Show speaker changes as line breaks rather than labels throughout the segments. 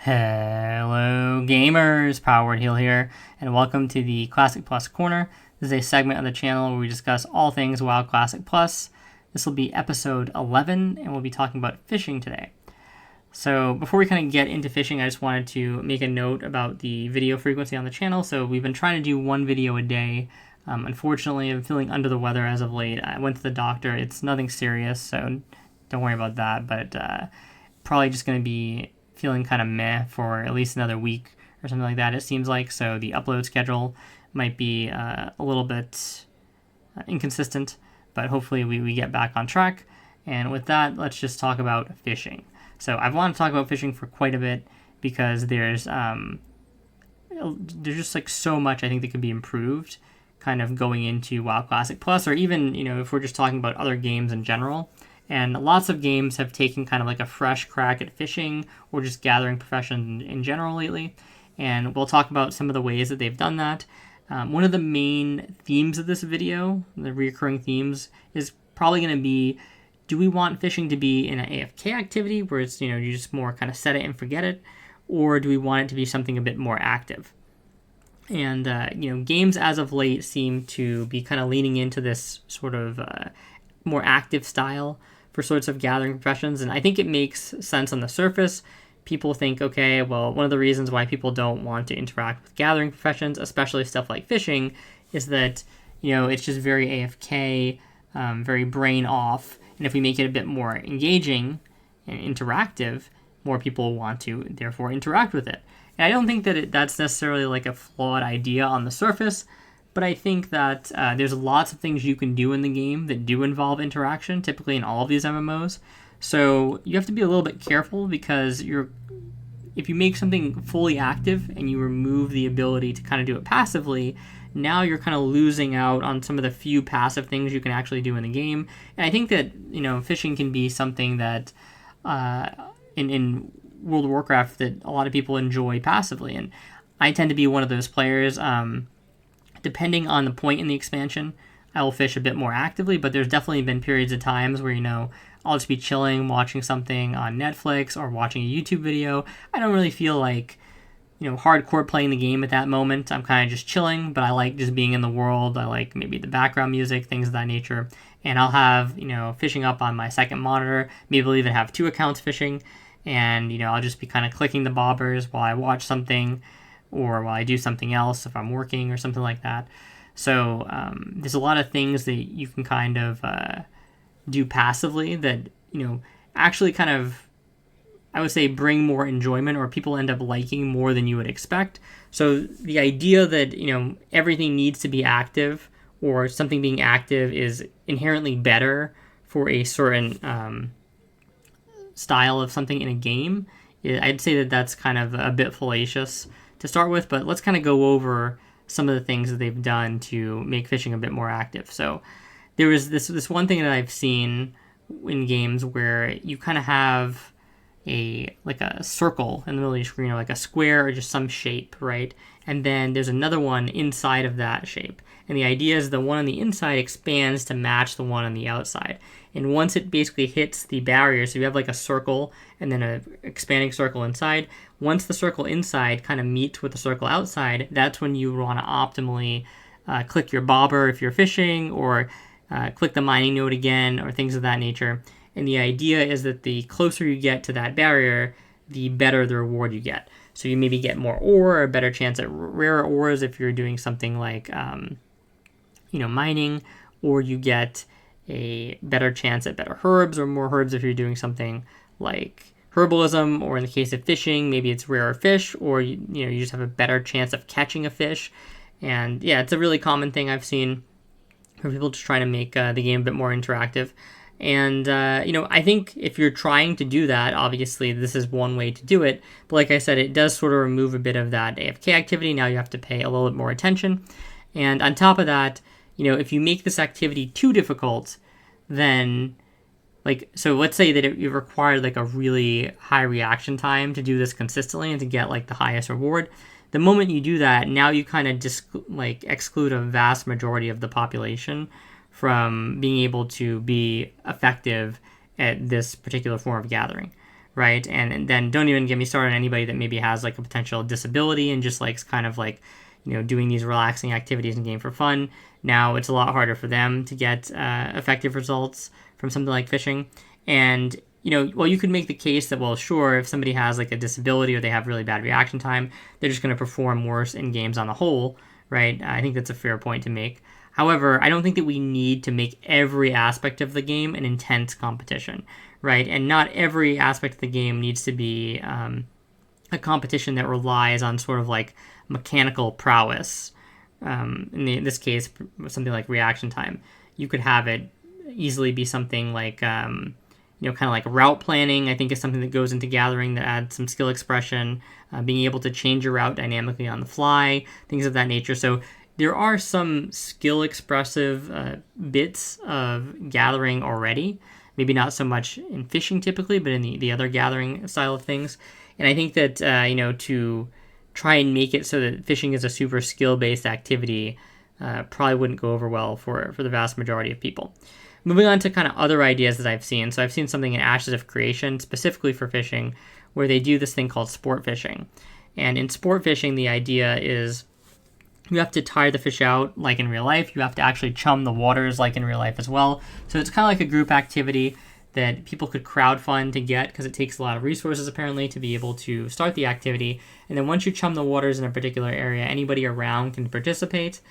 Hello gamers, Powered Heal here, and welcome to the Classic Plus Corner. This is a segment of the channel where we discuss all things WoW Classic Plus. This will be episode 11, and we'll be talking about fishing today. So before we kind of get into fishing, I just wanted to make a note about the video frequency on the channel. So we've been trying to do one video a day. Unfortunately, I'm feeling under the weather as of late. I went to the doctor. It's nothing serious, so don't worry about that, but probably just going to be feeling kind of meh for at least another week or something like that, it seems like. So the upload schedule might be a little bit inconsistent, but hopefully we get back on track. And with that, let's just talk about fishing. So I've wanted to talk about fishing for quite a bit because there's just like so much I think that could be improved kind of going into WoW Classic Plus, or even, if we're just talking about other games in general. And lots of games have taken kind of like a fresh crack at fishing or just gathering profession in general lately. And we'll talk about some of the ways that they've done that. One of the main themes of this video, the recurring themes, is probably going to be, do we want fishing to be in an AFK activity where it's, you just more kind of set it and forget it? Or do we want it to be something a bit more active? And, games as of late seem to be kind of leaning into this sort of more active style for sorts of gathering professions, and I think it makes sense on the surface. People think, okay, well, one of the reasons why people don't want to interact with gathering professions, especially stuff like fishing, is that, it's just very AFK, very brain off, and if we make it a bit more engaging and interactive, more people want to, therefore, interact with it. And I don't think that that's necessarily like a flawed idea on the surface, but I think that there's lots of things you can do in the game that do involve interaction, typically in all of these MMOs. So you have to be a little bit careful because if you make something fully active and you remove the ability to kind of do it passively, now you're kind of losing out on some of the few passive things you can actually do in the game. And I think that, fishing can be something that in World of Warcraft that a lot of people enjoy passively. And I tend to be one of those players. Depending on the point in the expansion, I will fish a bit more actively, but there's definitely been periods of times where, I'll just be chilling, watching something on Netflix or watching a YouTube video. I don't really feel like, hardcore playing the game at that moment. I'm kind of just chilling, but I like just being in the world. I like maybe the background music, things of that nature. And I'll have, fishing up on my second monitor. Maybe I'll even have 2 accounts fishing. And, I'll just be kind of clicking the bobbers while I watch something, or while I do something else if I'm working or something like that. So there's a lot of things that you can kind of do passively that, actually kind of, I would say, bring more enjoyment, or people end up liking more than you would expect. So the idea that, everything needs to be active, or something being active is inherently better for a certain style of something in a game, I'd say that that's kind of a bit fallacious to start with, but let's kind of go over some of the things that they've done to make fishing a bit more active. So there was this one thing that I've seen in games where you kind of have a circle in the middle of your screen, or like a square, or just some shape, right? And then there's another one inside of that shape. And the idea is the one on the inside expands to match the one on the outside. And once it basically hits the barrier, so you have like a circle and then an expanding circle inside, once the circle inside kind of meets with the circle outside, that's when you want to optimally click your bobber if you're fishing, or click the mining node again, or things of that nature. And the idea is that the closer you get to that barrier, the better the reward you get. So you maybe get more ore, or a better chance at rarer ores if you're doing something like, mining, or you get a better chance at better herbs, or more herbs if you're doing something like herbalism, or in the case of fishing, maybe it's rarer fish, or you just have a better chance of catching a fish. And yeah, it's a really common thing I've seen for people just trying to make the game a bit more interactive. And, I think if you're trying to do that, obviously this is one way to do it. But like I said, it does sort of remove a bit of that AFK activity. Now you have to pay a little bit more attention. And on top of that, if you make this activity too difficult, then, so let's say that it required like a really high reaction time to do this consistently and to get like the highest reward. The moment you do that, now you kind of exclude a vast majority of the population from being able to be effective at this particular form of gathering, right? And then don't even get me started on anybody that maybe has like a potential disability and just likes kind of like, doing these relaxing activities in game for fun. Now it's a lot harder for them to get effective results from something like fishing. And well, you could make the case that, well, sure, if somebody has like a disability or they have really bad reaction time, they're just going to perform worse in games on the whole, right? I think that's a fair point to make. However, I don't think that we need to make every aspect of the game an intense competition, right? And not every aspect of the game needs to be a competition that relies on sort of like mechanical prowess. In this case, something like reaction time. You could have it easily be something like kind of like route planning, I think, is something that goes into gathering that adds some skill expression, being able to change your route dynamically on the fly, things of that nature. So there are some skill expressive bits of gathering already, maybe not so much in fishing typically, but in the other gathering style of things. And I think that, to try and make it so that fishing is a super skill-based activity probably wouldn't go over well for the vast majority of people. Moving on to kind of other ideas that I've seen. So I've seen something in Ashes of Creation, specifically for fishing, where they do this thing called sport fishing. And in sport fishing, the idea is you have to tire the fish out like in real life. You have to actually chum the waters like in real life as well. So it's kind of like a group activity that people could crowdfund to get, because it takes a lot of resources apparently to be able to start the activity. And then once you chum the waters in a particular area, anybody around can participate.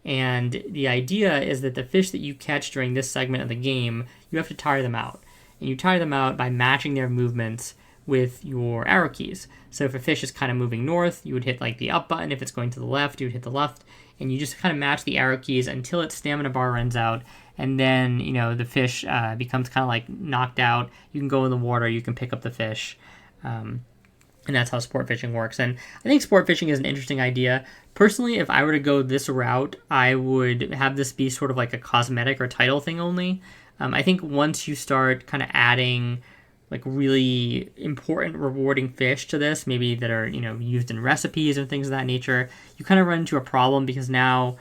And the idea is that the fish that you catch during this segment of the game, you have to tire them out. And you tire them out by matching their movements with your arrow keys. So if a fish is kind of moving north, you would hit like the up button. If it's going to the left, you would hit the left. And you just kind of match the arrow keys until its stamina bar runs out. And then, the fish becomes kind of like knocked out. You can go in the water, you can pick up the fish. And that's how sport fishing works. And I think sport fishing is an interesting idea. Personally, if I were to go this route, I would have this be sort of like a cosmetic or title thing only. I think once you start kind of adding like really important, rewarding fish to this, maybe that are, used in recipes and things of that nature, you kind of run into a problem, because now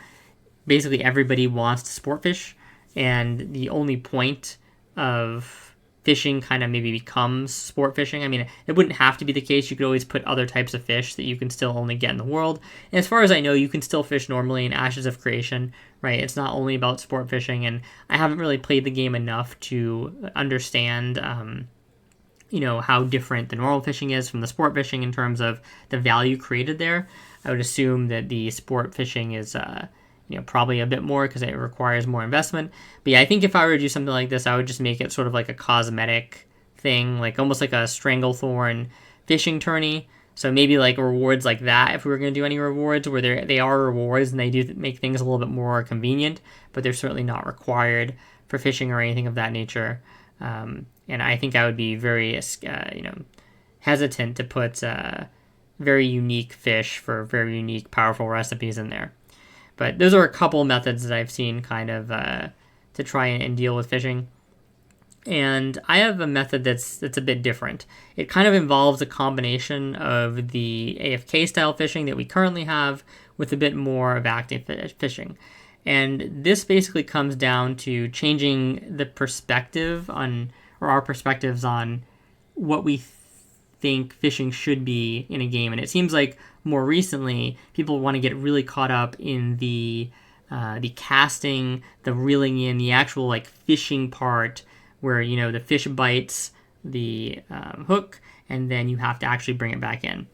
basically everybody wants to sport fish. And the only point of fishing kind of maybe becomes sport fishing. I mean, it wouldn't have to be the case. You could always put other types of fish that you can still only get in the world. And as far as I know, you can still fish normally in Ashes of Creation, right? It's not only about sport fishing. And I haven't really played the game enough to understand, how different the normal fishing is from the sport fishing in terms of the value created there. I would assume that the sport fishing is probably a bit more because it requires more investment. But yeah, I think if I were to do something like this, I would just make it sort of like a cosmetic thing, like almost like a Stranglethorn fishing tourney. So maybe like rewards like that, if we were going to do any rewards, where they are rewards and they do make things a little bit more convenient, but they're certainly not required for fishing or anything of that nature. And I think I would be very, hesitant to put very unique fish for very unique, powerful recipes in there. But those are a couple methods that I've seen kind of to try and deal with fishing. And I have a method that's a bit different. It kind of involves a combination of the AFK style fishing that we currently have with a bit more of active fishing. And this basically comes down to changing the perspective on, or our perspectives on, what we think fishing should be in a game. And it seems like more recently people want to get really caught up in the casting, the reeling in, the actual like fishing part, where the fish bites the hook and then you have to actually bring it back in.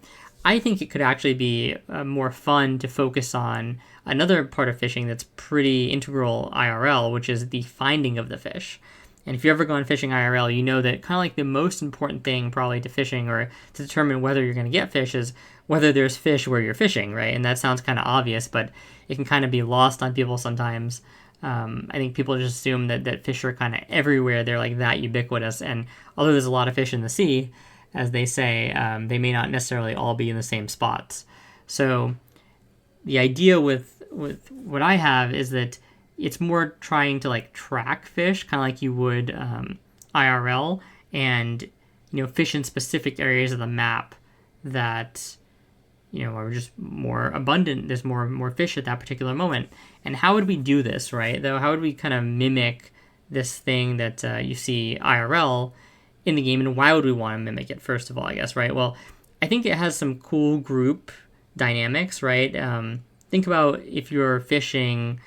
I think it could actually be more fun to focus on another part of fishing that's pretty integral IRL, which is the finding of the fish. And if you've ever gone fishing IRL, you know that kind of like the most important thing probably to fishing, or to determine whether you're going to get fish, is whether there's fish where you're fishing, right? And that sounds kind of obvious, but it can kind of be lost on people sometimes. I think people just assume that fish are kind of everywhere. They're like that ubiquitous. And although there's a lot of fish in the sea, as they say, they may not necessarily all be in the same spots. So the idea with what I have is that it's more trying to like track fish, kind of like you would IRL, and fish in specific areas of the map that are just more abundant. There's more fish at that particular moment. And how would we do this, right? Though, how would we kind of mimic this thing that you see IRL in the game, and why would we want to mimic it, first of all, I guess, right? Well, I think it has some cool group dynamics, right? Think about if you're fishing,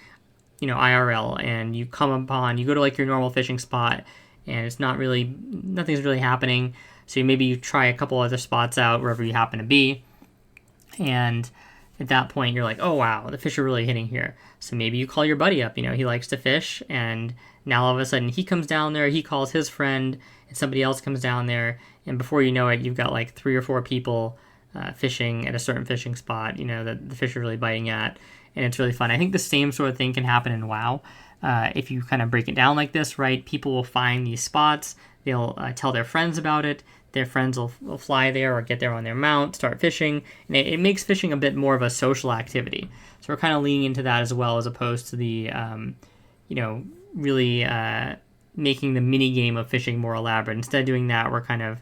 IRL, and you go to like your normal fishing spot, and nothing's really happening. So maybe you try a couple other spots out wherever you happen to be, and at that point you're like, oh wow, the fish are really hitting here. So maybe you call your buddy up, he likes to fish, and now all of a sudden he comes down there, he calls his friend, and somebody else comes down there, and before you know it, you've got like 3 or 4 people fishing at a certain fishing spot, that the fish are really biting at, and it's really fun. I think the same sort of thing can happen in WoW. If you kind of break it down like this, right, people will find these spots, they'll tell their friends about it, their friends will fly there or get there on their mount, start fishing, and it makes fishing a bit more of a social activity. So we're kind of leaning into that as well, as opposed to the, really making the mini game of fishing more elaborate. Instead of doing that, we're kind of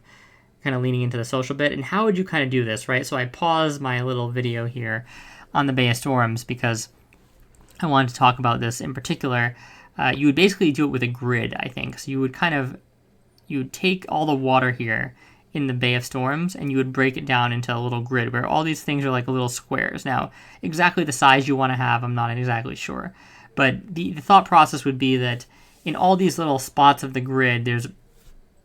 leaning into the social bit. And how would you kind of do this, right? So I paused my little video here on the Bay of Storms because I wanted to talk about this in particular. You would basically do it with a grid, I think. So you would take all the water here in the Bay of Storms, and you would break it down into a little grid where all these things are like little squares. Now, exactly the size you want to have, I'm not exactly sure. But the thought process would be that in all these little spots of the grid, there's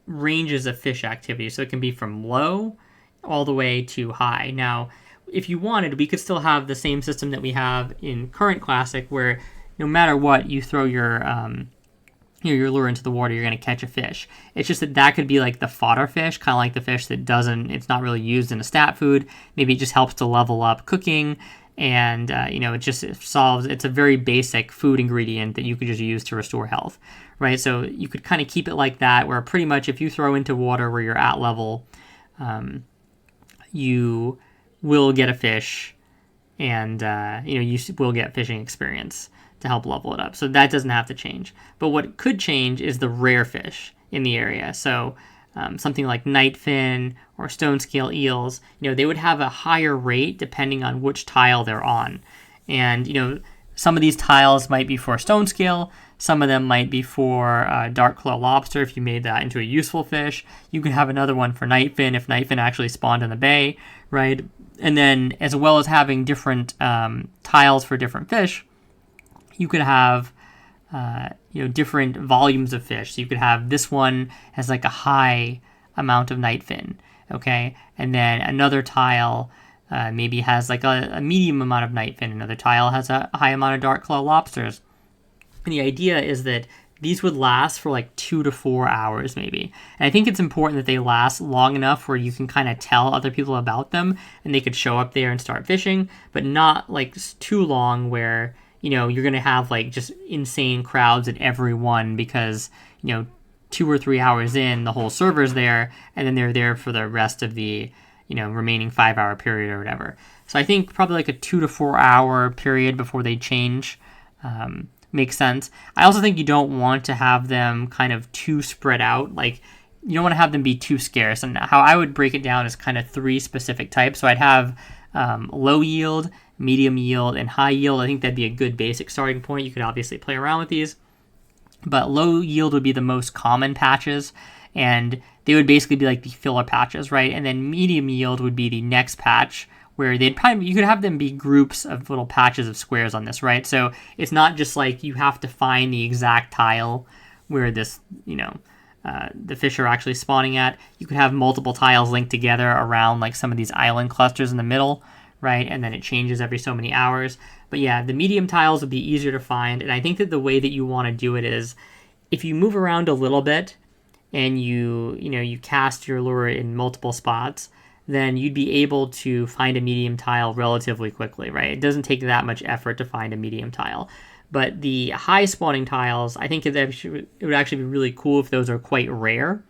ranges of fish activity. So it can be from low all the way to high. Now, if you wanted, we could still have the same system that we have in current Classic, where no matter what, you throw your lure into the water, you're going to catch a fish. It's just that could be like the fodder fish, kind of like the fish that it's not really used in a stat food. Maybe it just helps to level up cooking, and it's a very basic food ingredient that you could just use to restore health, right? So you could kind of keep it like that, where pretty much if you throw into water where you're at level, you will get a fish, and you will get fishing experience to help level it up. So that doesn't have to change. But what could change is the rare fish in the area. So something like knightfin or stone scale eels, they would have a higher rate depending on which tile they're on. And, some of these tiles might be for stone scale. Some of them might be for dark claw lobster if you made that into a useful fish. You could have another one for knightfin if knightfin actually spawned in the bay, right? And then as well as having different tiles for different fish, you could have different volumes of fish. So you could have this one has like a high amount of knightfin, okay? And then another tile maybe has like a medium amount of knightfin. Another tile has a high amount of dark claw lobsters. And the idea is that these would last for like 2 to 4 hours maybe. And I think it's important that they last long enough where you can kind of tell other people about them and they could show up there and start fishing, but not like too long where you're going to have like just insane crowds at every one because, 2 or 3 hours in, the whole server's there, and then they're there for the rest of the, remaining 5-hour period or whatever. So I think probably like a 2 to 4 hour period before they change makes sense. I also think you don't want to have them kind of too spread out. Like, you don't want to have them be too scarce. And how I would break it down is kind of 3 specific types. So I'd have low yield, medium yield, and high yield. I think that'd be a good basic starting point. You could obviously play around with these, but low yield would be the most common patches, and they would basically be like the filler patches, right? And then medium yield would be the next patch, where you could have them be groups of little patches of squares on this, right? So it's not just like you have to find the exact tile where this, the fish are actually spawning at. You could have multiple tiles linked together around like some of these island clusters in the middle, right? And then it changes every so many hours. But yeah, the medium tiles would be easier to find. And I think that the way that you want to do it is if you move around a little bit and you cast your lure in multiple spots, then you'd be able to find a medium tile relatively quickly, right? It doesn't take that much effort to find a medium tile. But the high spawning tiles, I think it would actually be really cool if those are quite rare.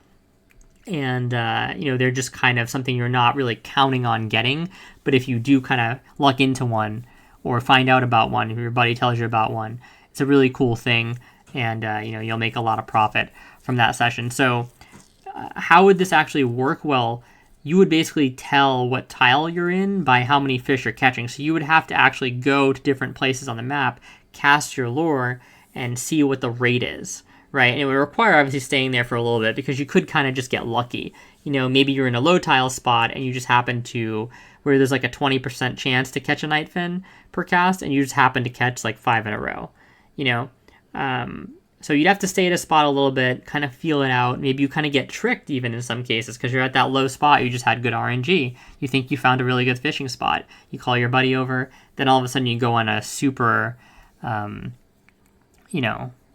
And, they're just kind of something you're not really counting on getting. But if you do kind of luck into one or find out about one, if your buddy tells you about one, it's a really cool thing. And, you'll make a lot of profit from that session. So how would this actually work? Well, you would basically tell what tile you're in by how many fish you're catching. So you would have to actually go to different places on the map, cast your lure, and see what the rate is, right? And it would require obviously staying there for a little bit because you could kind of just get lucky. Maybe you're in a low tile spot and you just happen to, where there's like a 20% chance to catch a Nightfin per cast, and you just happen to catch like 5 in a row, you know? So you'd have to stay at a spot a little bit, kind of feel it out. Maybe you kind of get tricked even in some cases because you're at that low spot. You just had good RNG. You think you found a really good fishing spot. You call your buddy over. Then all of a sudden you go on a super,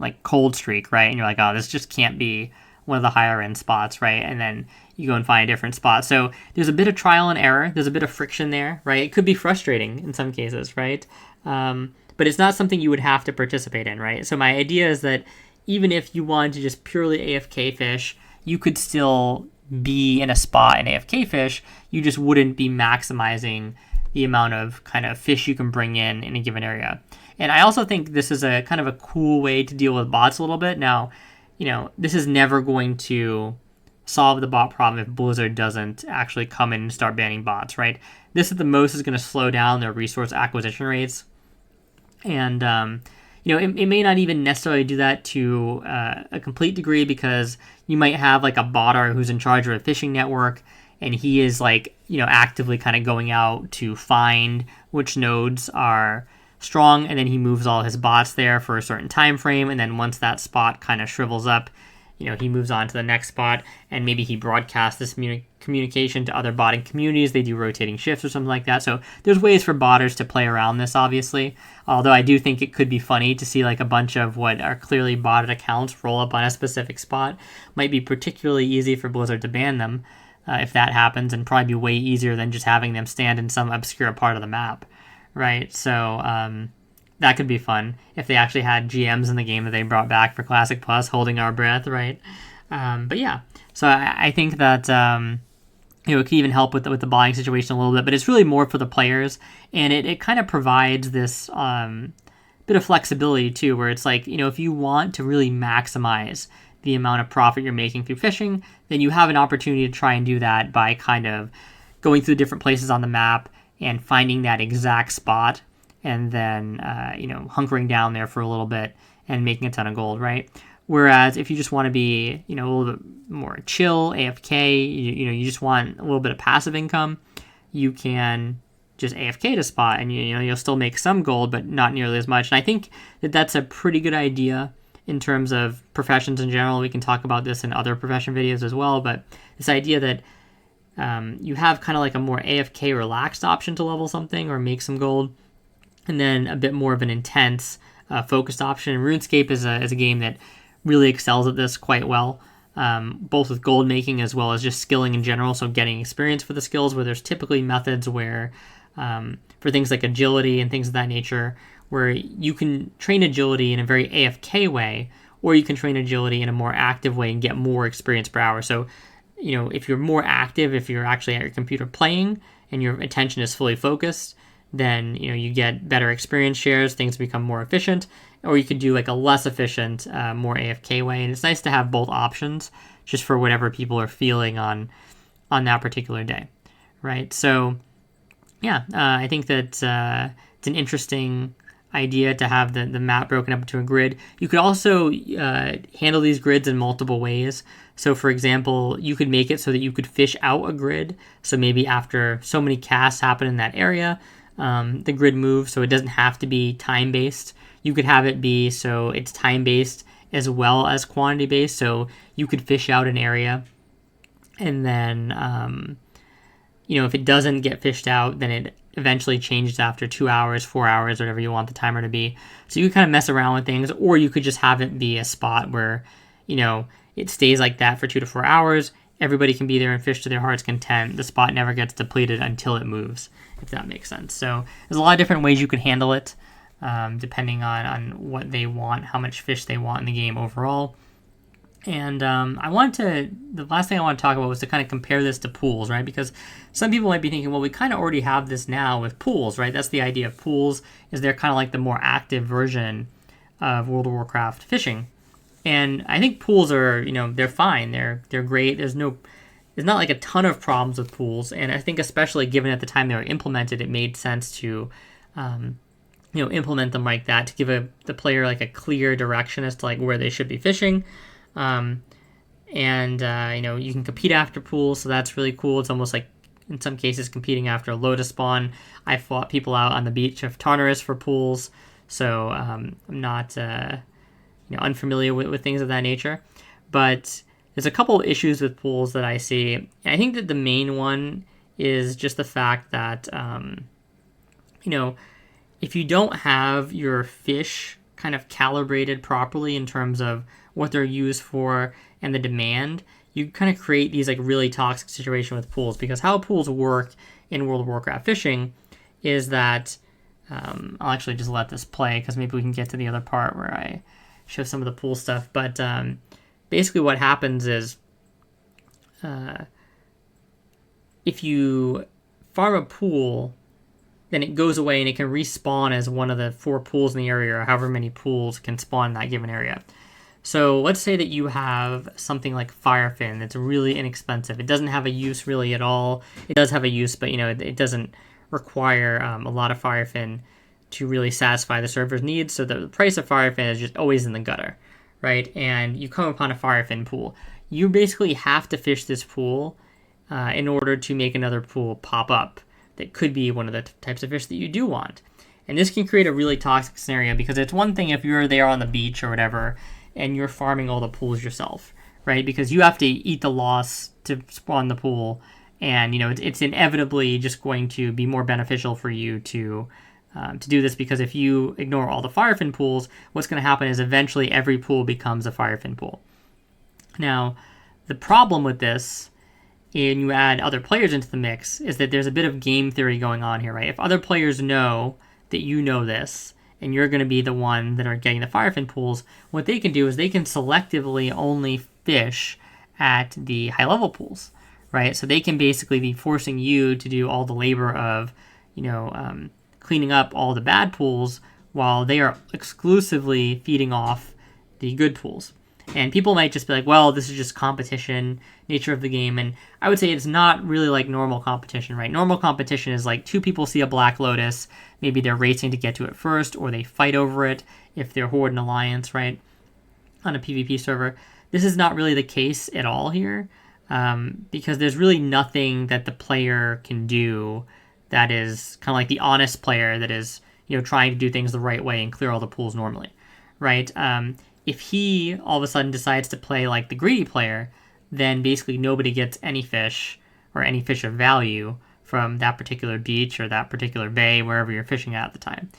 like cold streak, right? And you're like, oh, this just can't be one of the higher end spots, right? And then you go and find a different spot. So there's a bit of trial and error. There's a bit of friction there, right? It could be frustrating in some cases, right? But it's not something you would have to participate in, right? So my idea is that even if you wanted to just purely AFK fish, you could still be in a spot and AFK fish. You just wouldn't be maximizing the amount of kind of fish you can bring in a given area. And I also think this is a kind of a cool way to deal with bots a little bit. Now, this is never going to solve the bot problem if Blizzard doesn't actually come in and start banning bots, right? This at the most is going to slow down their resource acquisition rates. And, it may not even necessarily do that to a complete degree because you might have like a botter who's in charge of a fishing network and he is like, actively kind of going out to find which nodes are strong, and then he moves all his bots there for a certain time frame, and then once that spot kind of shrivels up, he moves on to the next spot, and maybe he broadcasts this communication to other botting communities. They do rotating shifts or something like that. So there's ways for botters to play around this, obviously. Although I do think it could be funny to see like a bunch of what are clearly botted accounts roll up on a specific spot. Might be particularly easy for Blizzard to ban them if that happens, and probably be way easier than just having them stand in some obscure part of the map, right? So that could be fun if they actually had GMs in the game that they brought back for Classic Plus, holding our breath, right? But yeah, so I think that it could even help with the buying situation a little bit, but it's really more for the players, and it kind of provides this bit of flexibility too, where it's like, if you want to really maximize the amount of profit you're making through fishing, then you have an opportunity to try and do that by kind of going through different places on the map and finding that exact spot, and then hunkering down there for a little bit and making a ton of gold, right? Whereas if you just want to be a little bit more chill, AFK, you just want a little bit of passive income, you can just AFK to spot, and you'll still make some gold, but not nearly as much. And I think that that's a pretty good idea in terms of professions in general. We can talk about this in other profession videos as well, but this idea that you have kind of like a more AFK relaxed option to level something or make some gold, and then a bit more of an intense focused option. And RuneScape is a game that really excels at this quite well, both with gold making as well as just skilling in general, so getting experience for the skills, where there's typically methods where for things like agility and things of that nature, where you can train agility in a very AFK way, or you can train agility in a more active way and get more experience per hour. So, if you're more active, if you're actually at your computer playing and your attention is fully focused, then, you get better experience shares, things become more efficient, or you could do like a less efficient, more AFK way. And it's nice to have both options just for whatever people are feeling on that particular day, right? So, yeah, I think that it's an interesting idea to have the map broken up into a grid. You could also handle these grids in multiple ways. So for example, you could make it so that you could fish out a grid. So maybe after so many casts happen in that area, the grid moves, so it doesn't have to be time-based. You could have it be so it's time-based as well as quantity-based. So you could fish out an area, and then if it doesn't get fished out, then it eventually changes after 2 hours, 4 hours, whatever you want the timer to be. So you can kind of mess around with things, or you could just have it be a spot where, it stays like that for 2 to 4 hours. Everybody can be there and fish to their heart's content. The spot never gets depleted until it moves, if that makes sense. So there's a lot of different ways you can handle it, depending on what they want, how much fish they want in the game overall. And the last thing I want to talk about was to kind of compare this to pools, right? Because some people might be thinking, well, we kind of already have this now with pools, right? That's the idea of pools, is they're kind of like the more active version of World of Warcraft fishing. And I think pools are, they're fine. They're great. There's not like a ton of problems with pools. And I think especially given at the time they were implemented, it made sense to implement them like that to give the player like a clear direction as to like where they should be fishing. And you can compete after pools, so that's really cool. It's almost like in some cases competing after a lotus spawn. I fought people out on the beach of Tartarus for pools, so I'm not unfamiliar with things of that nature. But there's a couple of issues with pools that I see, and I think that the main one is just the fact that if you don't have your fish kind of calibrated properly in terms of what they're used for and the demand, you kind of create these like really toxic situation with pools. Because how pools work in World of Warcraft fishing is that I'll actually just let this play because maybe we can get to the other part where I show some of the pool stuff. But basically what happens is if you farm a pool, then it goes away and it can respawn as one of the 4 pools in the area, or however many pools can spawn in that given area. So let's say that you have something like Firefin that's really inexpensive. It doesn't have a use really at all. It does have a use, but it doesn't require a lot of Firefin to really satisfy the server's needs. So the price of Firefin is just always in the gutter, right? And you come upon a Firefin pool. You basically have to fish this pool in order to make another pool pop up that could be one of the types of fish that you do want. And this can create a really toxic scenario, because it's one thing if you're there on the beach or whatever and you're farming all the pools yourself, right? Because you have to eat the loss to spawn the pool, and it's inevitably just going to be more beneficial for you to do this, because if you ignore all the Firefin pools, what's going to happen is eventually every pool becomes a Firefin pool. Now, the problem with this, and you add other players into the mix, is that there's a bit of game theory going on here, right? If other players know that you know this, and you're going to be the one that are getting the Firefin pools, what they can do is they can selectively only fish at the high-level pools, right? So they can basically be forcing you to do all the labor of, cleaning up all the bad pools, while they are exclusively feeding off the good pools. And people might just be like, well, this is just competition, nature of the game. And I would say it's not really like normal competition, right? Normal competition is like 2 people see a Black Lotus, maybe they're racing to get to it first, or they fight over it if they're Horde and Alliance, right? On a PvP server. This is not really the case at all here, because there's really nothing that the player can do that is kind of like the honest player that is, trying to do things the right way and clear all the pools normally, right? If he all of a sudden decides to play like the greedy player, then basically nobody gets any fish, or any fish of value, from that particular beach or that particular bay, wherever you're fishing at the time.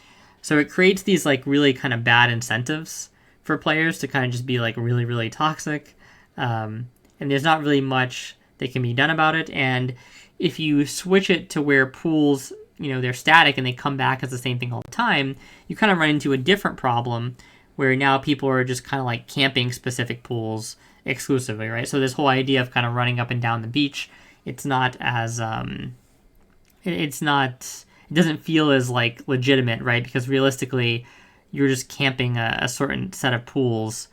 So it creates these like really kind of bad incentives for players to kind of just be like really, really toxic. And there's not really much that can be done about it. And if you switch it to where pools, they're static and they come back as the same thing all the time, you kind of run into a different problem, where now people are just kind of like camping specific pools exclusively, right? So this whole idea of kind of running up and down the beach, it's not as, it doesn't feel as like legitimate, right? Because realistically, you're just camping a certain set of pools,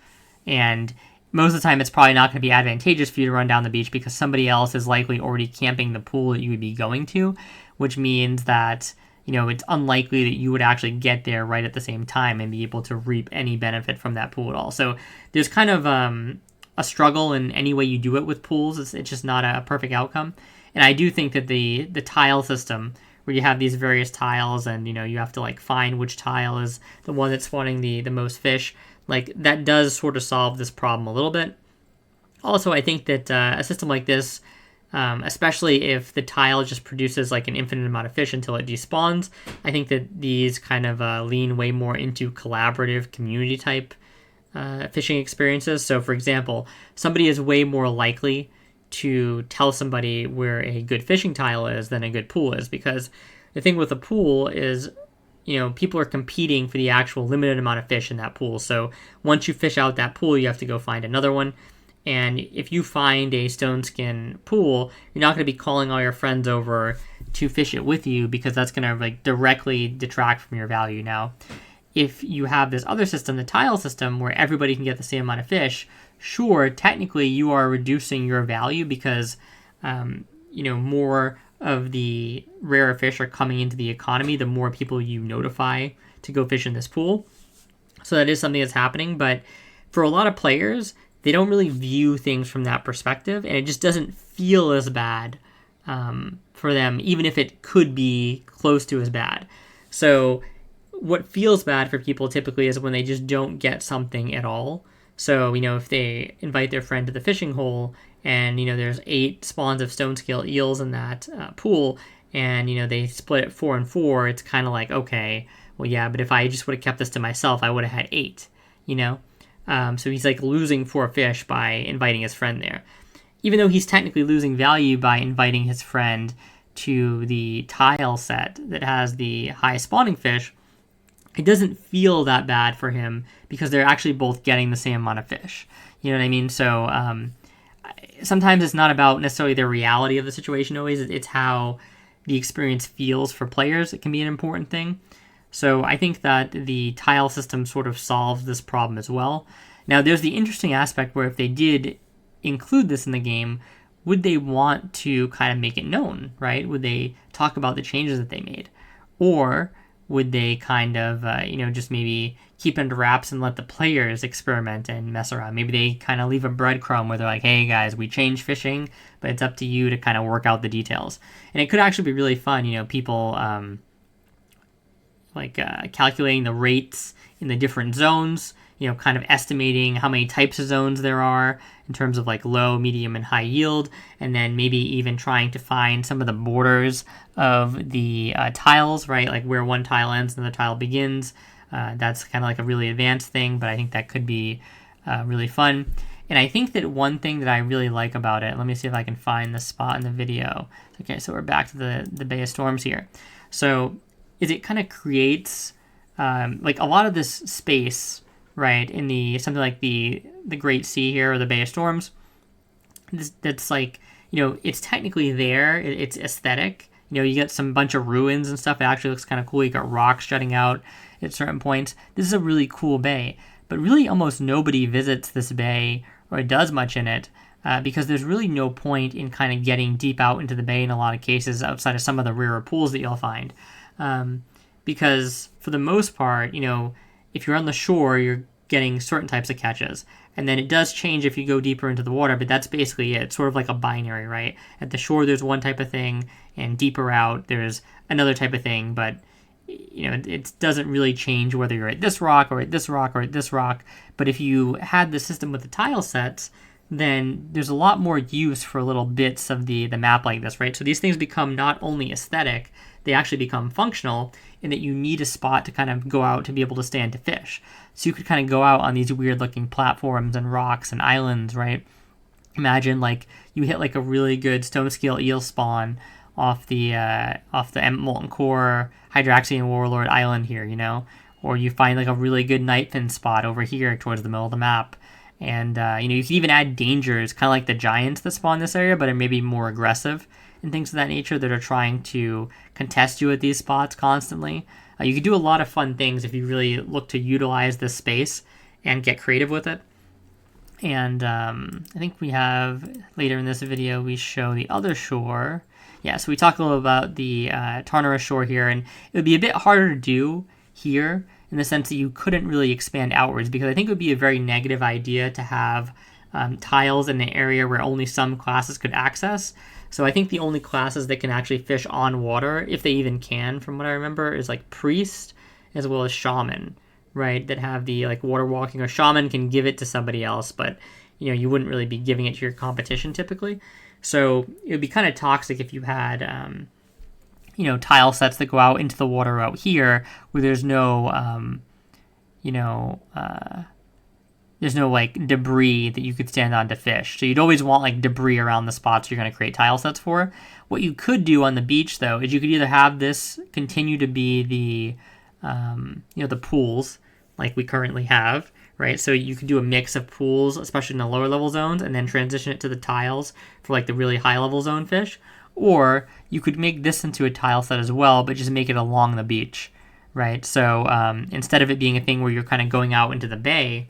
and most of the time it's probably not going to be advantageous for you to run down the beach, because somebody else is likely already camping the pool that you would be going to, which means that it's unlikely that you would actually get there right at the same time and be able to reap any benefit from that pool at all. So there's kind of a struggle in any way you do it with pools. It's just not a perfect outcome. And I do think that the tile system, where you have these various tiles and, you have to like find which tile is the one that's spawning the most fish, like that does sort of solve this problem a little bit. Also, I think that a system like this, especially if the tile just produces like an infinite amount of fish until it despawns, I think that these kind of lean way more into collaborative community type fishing experiences. So for example, somebody is way more likely to tell somebody where a good fishing tile is than a good pool is, because the thing with a pool is, people are competing for the actual limited amount of fish in that pool. So once you fish out that pool, you have to go find another one. And if you find a stone skin pool, you're not going to be calling all your friends over to fish it with you, because that's going to like directly detract from your value. Now, if you have this other system, the tile system, where everybody can get the same amount of fish, sure, technically you are reducing your value, because more of the rarer fish are coming into the economy, the more people you notify to go fish in this pool. So that is something that's happening, but for a lot of players, they don't really view things from that perspective, and it just doesn't feel as bad for them, even if it could be close to as bad. So what feels bad for people typically is when they just don't get something at all. So, if they invite their friend to the fishing hole and, there's 8 spawns of stone scale eels in that pool, and, they split it 4 and 4, it's kind of like, okay, well, yeah, but if I just would have kept this to myself, I would have had 8, So he's like losing 4 fish by inviting his friend there. Even though he's technically losing value by inviting his friend to the tile set that has the high spawning fish, it doesn't feel that bad for him because they're actually both getting the same amount of fish. You know what I mean? So sometimes it's not about necessarily the reality of the situation always. It's how the experience feels for players. It can be an important thing. So I think that the tile system sort of solves this problem as well. Now, there's the interesting aspect where if they did include this in the game, would they want to kind of make it known, right? Would they talk about the changes that they made? Or would they kind of, just maybe keep under wraps and let the players experiment and mess around? Maybe they kind of leave a breadcrumb where they're like, hey guys, we changed fishing, but it's up to you to kind of work out the details. And it could actually be really fun, people calculating the rates in the different zones, kind of estimating how many types of zones there are in terms of like low, medium, and high yield, and then maybe even trying to find some of the borders of the tiles, right? Like where one tile ends and the tile begins. That's kind of like a really advanced thing, but I think that could be really fun. And I think that one thing that I really like about it, let me see if I can find the spot in the video. Okay, so we're back to the Bay of Storms here. So is it kind of creates like a lot of this space, right, in the something like the Great Sea here, or the Bay of Storms. That's like, it's technically there. It's aesthetic. You get some bunch of ruins and stuff. It actually looks kind of cool. You got rocks jutting out at certain points. This is a really cool bay, but really almost nobody visits this bay or does much in it because there's really no point in kind of getting deep out into the bay in a lot of cases outside of some of the rarer pools that you'll find. Because for the most part, if you're on the shore, you're getting certain types of catches. And then it does change if you go deeper into the water, but that's basically it. It's sort of like a binary, right? At the shore, there's one type of thing, and deeper out, there's another type of thing. But, it doesn't really change whether you're at this rock or at this rock or at this rock. But if you had the system with the tile sets, then there's a lot more use for little bits of the map like this, right? So these things become not only aesthetic, they actually become functional in that you need a spot to kind of go out to be able to stand to fish. So you could kind of go out on these weird looking platforms and rocks and islands, right? Imagine like you hit like a really good stone scale eel spawn off the Molten Core Hydraxian Warlord Island here, or you find like a really good nightfin spot over here towards the middle of the map. And, you can even add dangers, kind of like the giants that spawn this area, but are maybe more aggressive and things of that nature that are trying to contest you at these spots constantly. You could do a lot of fun things if you really look to utilize this space and get creative with it. And I think we have, later in this video, we show the other shore. Yeah, so we talked a little about the Tarnara shore here, and it would be a bit harder to do here in the sense that you couldn't really expand outwards, because I think it would be a very negative idea to have tiles in an area where only some classes could access. So I think the only classes that can actually fish on water, if they even can, from what I remember, is like Priest as well as Shaman, right? That have the like water walking, or Shaman can give it to somebody else, but you wouldn't really be giving it to your competition typically. So it would be kind of toxic if you had tile sets that go out into the water out here where there's no there's no like debris that you could stand on to fish. So you'd always want like debris around the spots you're going to create tile sets for. What you could do on the beach though is you could either have this continue to be the the pools like we currently have, right? So you could do a mix of pools, especially in the lower level zones, and then transition it to the tiles for like the really high level zone fish. Or you could make this into a tile set as well, but just make it along the beach, right? So instead of it being a thing where you're kind of going out into the bay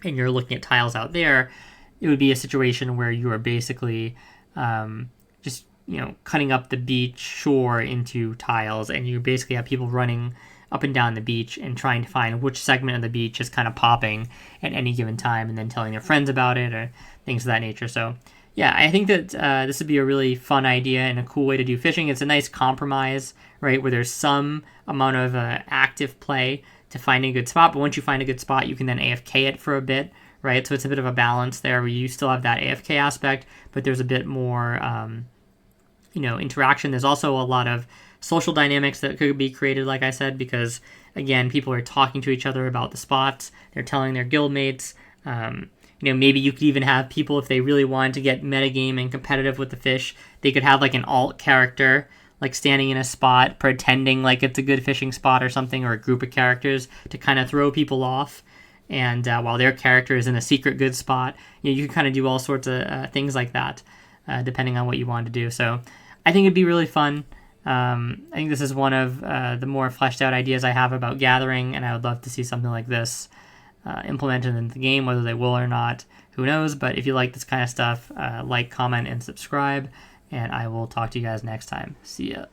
and you're looking at tiles out there, it would be a situation where you are basically just cutting up the beach shore into tiles, and you basically have people running up and down the beach and trying to find which segment of the beach is kind of popping at any given time, and then telling their friends about it or things of that nature. So yeah, I think that this would be a really fun idea and a cool way to do fishing. It's a nice compromise, right, where there's some amount of active play to finding a good spot, but once you find a good spot, you can then AFK it for a bit, right? So it's a bit of a balance there where you still have that AFK aspect, but there's a bit more, interaction. There's also a lot of social dynamics that could be created, like I said, because, again, people are talking to each other about the spots. They're telling their guildmates. Maybe you could even have people, if they really wanted to get metagame and competitive with the fish, they could have like an alt character like standing in a spot pretending like it's a good fishing spot or something, or a group of characters to kind of throw people off. And while their character is in a secret good spot, you can kind of do all sorts of things like that, depending on what you want to do. So I think it'd be really fun. I think this is one of the more fleshed out ideas I have about gathering, and I would love to see something like this implemented in the game. Whether they will or not, who knows. But if you like this kind of stuff, like, comment, and subscribe, and I will talk to you guys next time. See ya.